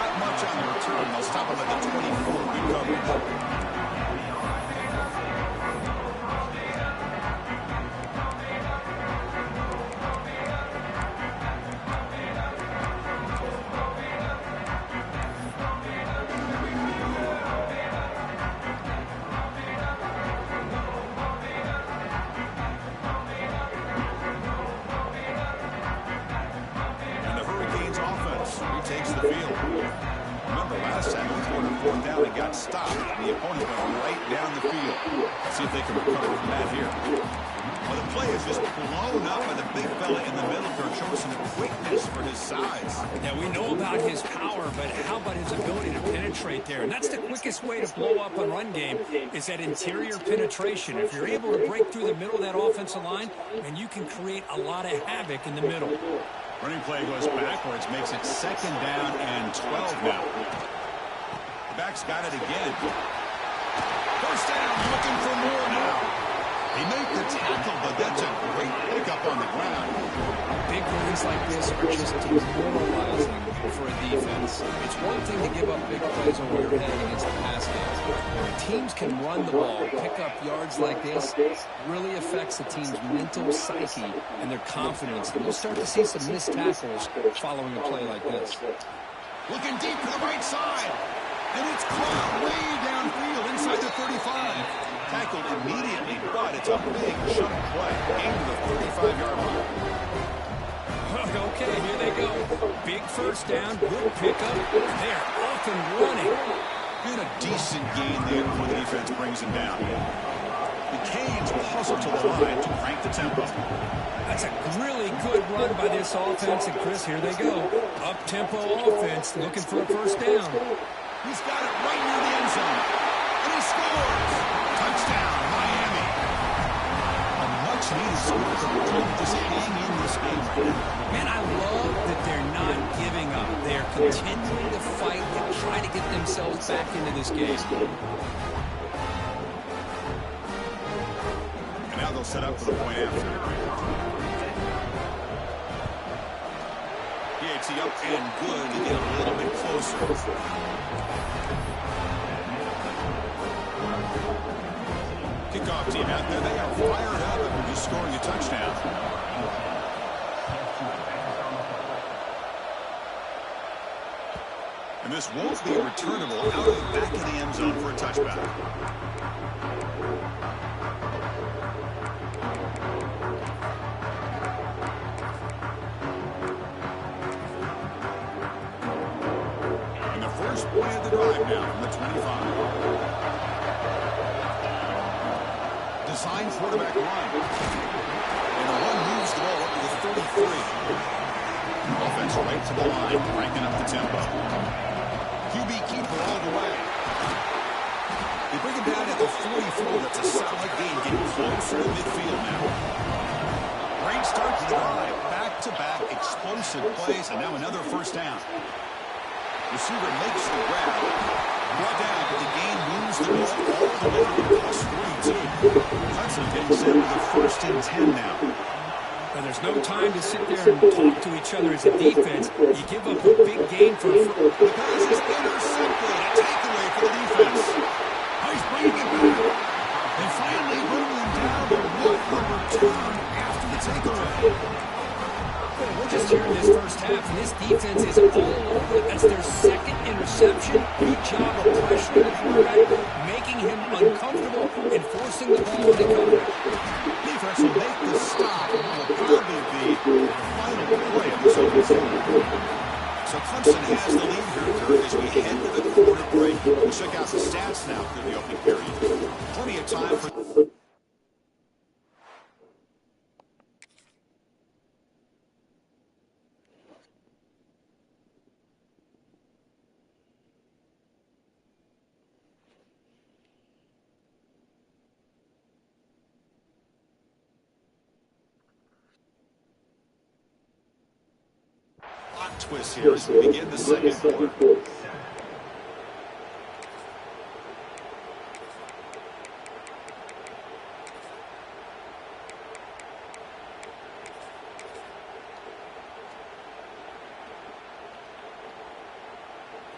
Not much on the return. They'll stop him at the 24. Good coverage. Takes the field. Remember last time we scored a 4th down and got stopped. The opponent went right down the field. Let's see if they can recover from that here. Well, the play is just blown up by the big fella in the middle for showing some quickness for his size. Yeah, we know about his power, but how about his ability to penetrate there? And that's the quickest way to blow up a run game is that interior penetration. If you're able to break through the middle of that offensive line, and you can create a lot of havoc in the middle. Running play goes backwards, makes it 2nd down and 12 now. The back's got it again. 1st down, looking for more now. He made the tackle, but that's a great pickup on the ground. Big runs like this are just demoralizing for a defense. It's one thing to give up big plays over your head against the pass game. When teams can run the ball, pick up yards like this, really affects the team's mental psyche and their confidence. And you'll start to see some missed tackles following a play like this. Looking deep to the right side. And it's caught way downfield inside the 35. Tackled immediately, but it's a big chunk play. Into the 35-yard line. Okay, here they go. Big 1st down, good pickup. They're off and running. Good, a decent gain there before the defense brings him down. The Canes will hustle to the line to crank the tempo. That's a really good run by this offense. And Chris, here they go. Up-tempo offense looking for a 1st down. He's got it right near the end zone. And he scores. Touchdown, Miami. A much-needed score for the team just hang in this game right now. Man, I love that they're not giving up. They're continuing to fight and try to get themselves back into this game. And now they'll set up for the point after. PAT up and good to get a little bit closer. Kickoff team out there. They are fired up after just scoring a touchdown. And this won't be returnable out of the back of the end zone for a touchback. And the first play of the drive now from the 25. Design quarterback run. And the one moves the ball up to the 33. Offense right to the line, cranking up the tempo. QB keeper all the way. They bring him down at the 44. That's a solid gain, getting closer to midfield now. Great start to the drive. Back-to-back explosive plays, and now another 1st down. Receiver makes the grab. Brought down, but the game moves the ball all the way to the +42. Hudson getting set with the 1st and 10 now. Well, there's no time to sit there and talk to each other as a defense. You give up a big gain for the pass is intercepted. A takeaway for the defense. He's bringing it back. They finally run him down, but what a return after the takeaway. We're just here in this 1st half, and this defense is all over it. That's their 2nd interception. Good job of pressuring the quarterback, making him uncomfortable, and forcing the ball into coverage. Defense will make the stop, and will probably be the final play of this opening. So Clemson has the lead here, Kurt, as we head to the quarter break. We'll check out the stats now through the opening period. Plenty of time for... twist here as we begin the 2nd quarter.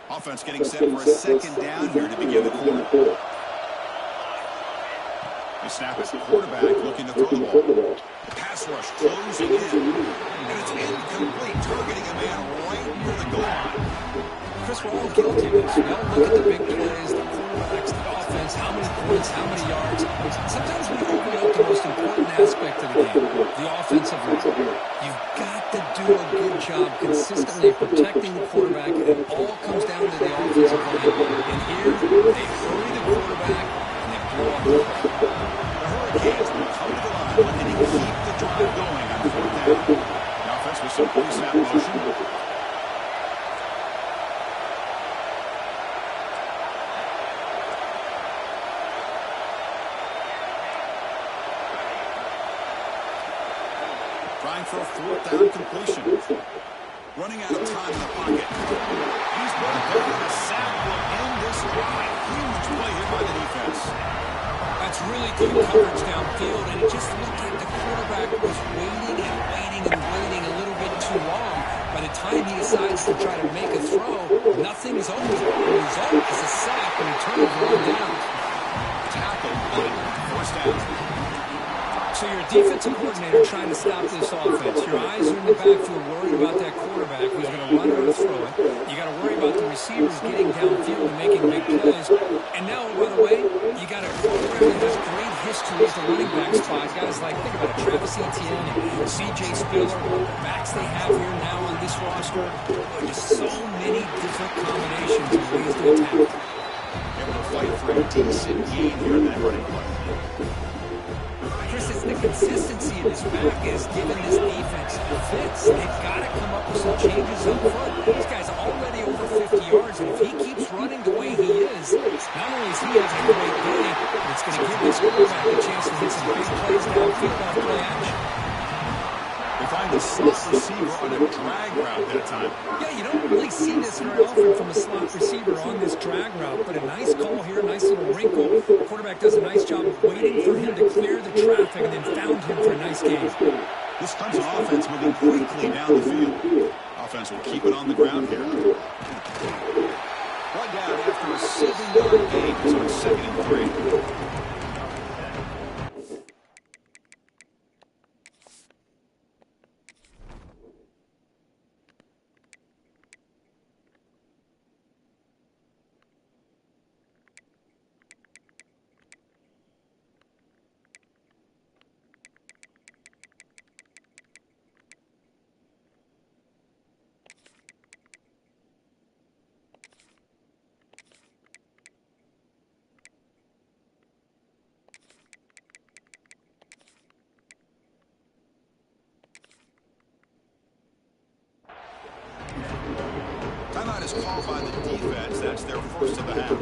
Offense getting set for a 2nd down here to begin the quarter. They snap it. Quarterback looking to throw the ball. Pass rush closing in. And it's incomplete, targeting a man right near the goal line. Chris, we're all guilty of this. We all look at the big plays, the quarterbacks, the offense, how many points, how many yards. Sometimes we overlook the most important aspect of the game, the offensive line. You've got to do a good job consistently protecting the quarterback, and it all comes down to the offensive line. And here, they hurry the quarterback, and they blow up the play. Okay, as they come to the line, looking to keep the drive going on 4th down. The offense with some pre-snap motion. Trying for a 4th down completion. Running out of time in the pocket. He's brought down. A sack will end this drive. Huge play here by the defense. That's really good coverage downfield, and it just looked like the quarterback was waiting and waiting and waiting a little bit too long. By the time he decides to try to make a throw, nothing is open. The result is a sack and a turnover on down. Tackle good. 4th down. So you're a defensive coordinator trying to stop this offense. Your eyes are in the backfield worried about that quarterback who's going to run or throw it. You got to worry about the receivers getting downfield and making big plays. And now, by the way, you got a program that has great history as the running back spot. Guys like, think about it, Travis Etienne and C.J. Spiller, the backs they have here now on this roster. Just so many different combinations of ways to attack. Able to fight for a decent gain here in that running play. Chris, it's the consistency of this back is giving this defense fits. They've got to come up with some changes up front. This guy's already over 50 yards, and if he keeps running the way he is, not only is he having a great day, but it's going to give this quarterback a chance to hit some big plays downfield off play action. They find the slot receiver on a drag route that time. Yeah, you don't really see this very often from a slot receiver on this drag route, but a nice call here, a nice little wrinkle. The quarterback does a nice job of waiting for him to clear the traffic and then found him for a nice gain. This Clemson offense moving quickly down the field. Offense will keep it on the ground here. One down after a 7-yard gain, so it's 2nd and 3. Timeout is called by the defense. That's their first of the half.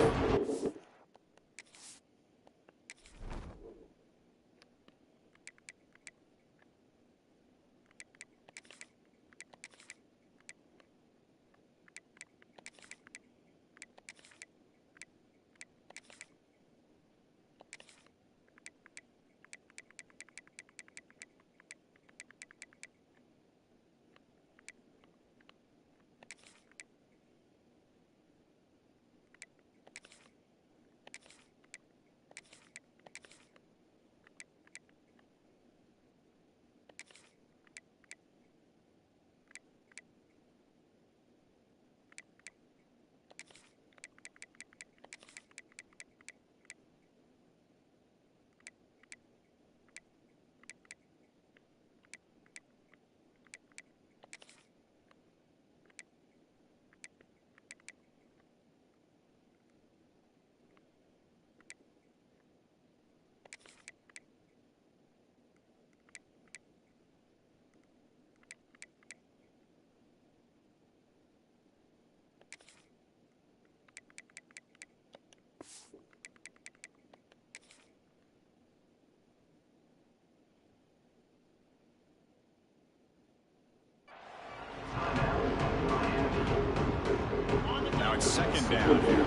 Now it's 2nd down here.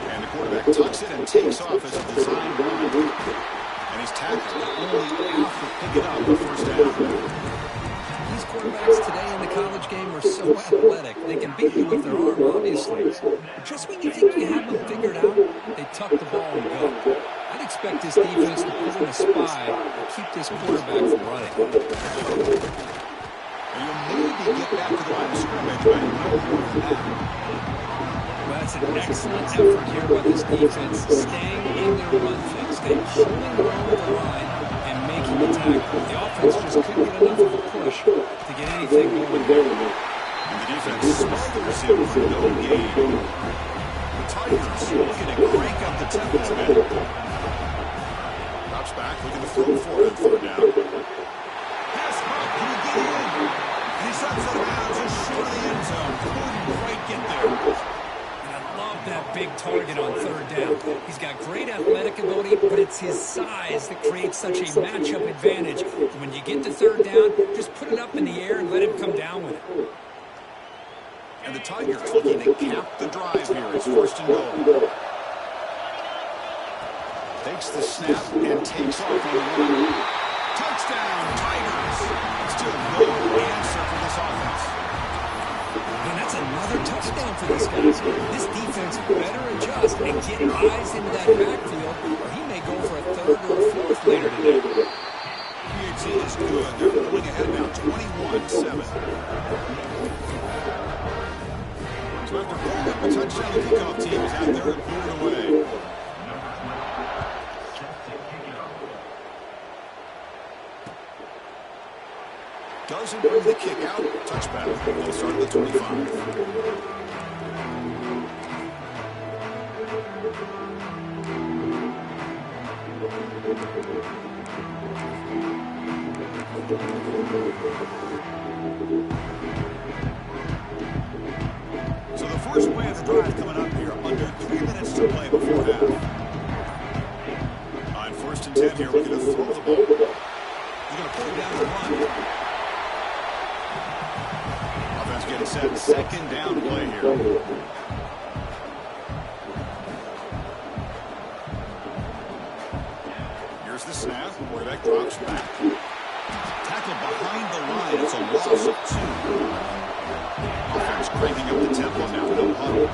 And the quarterback tucks it and takes off as a design run. And he's tackled only after picking up the 1st down. These quarterbacks today in the college game are so athletic. They can beat you with their arm, obviously. But just when you think you have them figured out, they tuck the ball and go. I'd expect this defense to put in a spy and keep this quarterback from running. And you'll maybe get back to the line of scrimmage, but no more than that. Well, that's an excellent effort here by this defense, staying in their run thing, staying holding their own with the line and making the tackle. The offense just couldn't get enough of a push to get anything going there. And the defense slowed the receiver for no gain. Tigers looking to crank up the tempo a bit. Drops back, looking to throw for it on third down. Pass ball, can he get in? And he sets it around just short of the end zone. Couldn't quite get there. And I love that big target on third down. He's got great athletic ability, but it's his size that creates such a matchup advantage. When you get to third down, just put it up in the air and let him come down with it. And the Tigers looking to cap the drive here. It's first and goal. Takes the snap and takes off on the run. Touchdown, Tigers. Still no answer for this offense. And that's another touchdown for this guy. This defense better adjust and get eyes into that backfield, or he may go for a third or a fourth later today. BTA is good. They're going ahead now, 21-7. So after putting up a touchdown, the kickoff team is out there and moving away. Doesn't bring the kick out. Touchback. They'll start at the 25. So the first play of the drive coming up here. Under 3 minutes to play before half. On first and 10 here, looking to throw the ball. He's going to pull it down the run. Offense getting set. Second down play here. Here's the snap. Quarterback drops back. Tackled behind the line. It's a loss of 2. Offense cranking up the tempo now. No huddle.